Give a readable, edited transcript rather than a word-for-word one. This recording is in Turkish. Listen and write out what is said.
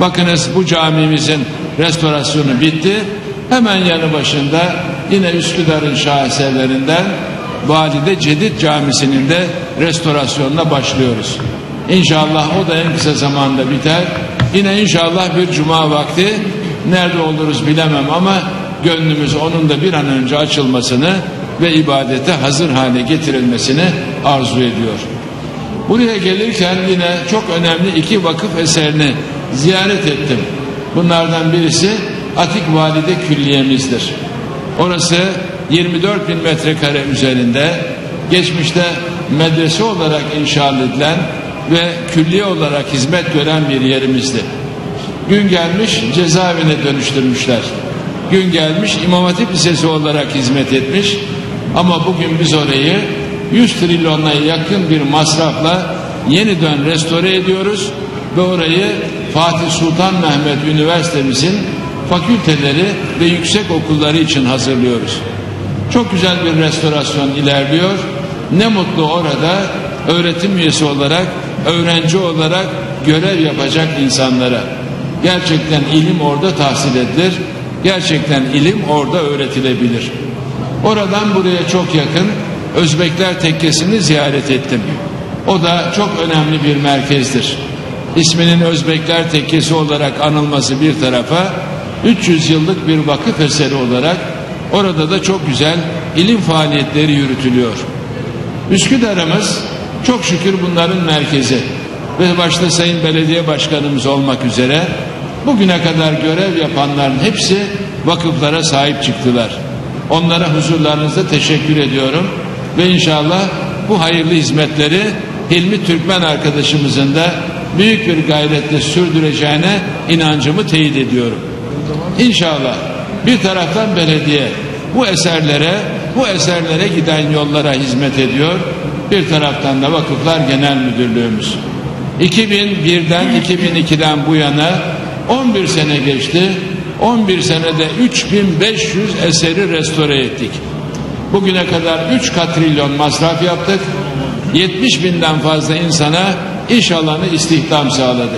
Bakınız bu camimizin restorasyonu bitti. Hemen yanı başında yine Üsküdar'ın şaheserlerinden Valide Cedid Camisi'nin de restorasyonuna başlıyoruz. İnşallah o da en kısa zamanda biter. Yine inşallah bir cuma vakti, nerede oluruz bilemem ama gönlümüz onun da bir an önce açılmasını ve ibadete hazır hale getirilmesini arzu ediyor. Buraya gelirken yine çok önemli iki vakıf eserini ziyaret ettim. Bunlardan birisi Atik Valide Külliyemizdir. Orası 24 bin metrekare üzerinde, geçmişte medrese olarak inşa edilen ve külliye olarak hizmet gören bir yerimizdi. Gün gelmiş cezaevine dönüştürmüşler. Gün gelmiş İmam Hatip Lisesi olarak hizmet etmiş. Ama bugün biz orayı 100 trilyona yakın bir masrafla yeniden restore ediyoruz ve orayı Fatih Sultan Mehmet Üniversitemizin fakülteleri ve yüksek okulları için hazırlıyoruz. Çok güzel bir restorasyon ilerliyor. Ne mutlu orada öğretim üyesi olarak, öğrenci olarak görev yapacak insanlara. Gerçekten ilim orada tahsil edilir. Gerçekten ilim orada öğretilebilir. Oradan buraya çok yakın Özbekler Tekkesi'ni ziyaret ettim. O da çok önemli bir merkezdir. İsminin Özbekler Tekkesi olarak anılması bir tarafa, 300 yıllık bir vakıf eseri olarak orada da çok güzel ilim faaliyetleri yürütülüyor. Üsküdar'ımız çok şükür bunların merkezi ve başta Sayın Belediye Başkanımız olmak üzere bugüne kadar görev yapanların hepsi vakıflara sahip çıktılar. Onlara huzurlarınızda teşekkür ediyorum ve inşallah bu hayırlı hizmetleri Hilmi Türkmen arkadaşımızın da büyük bir gayretle sürdüreceğine inancımı teyit ediyorum. İnşallah bir taraftan belediye bu eserlere giden yollara hizmet ediyor. Bir taraftan da Vakıflar Genel Müdürlüğümüz. 2001'den 2002'den bu yana 11 sene geçti. 11 senede 3500 eseri restore ettik. Bugüne kadar 3 katrilyon masraf yaptık. 70 binden fazla insana iş alanı istihdam sağladık.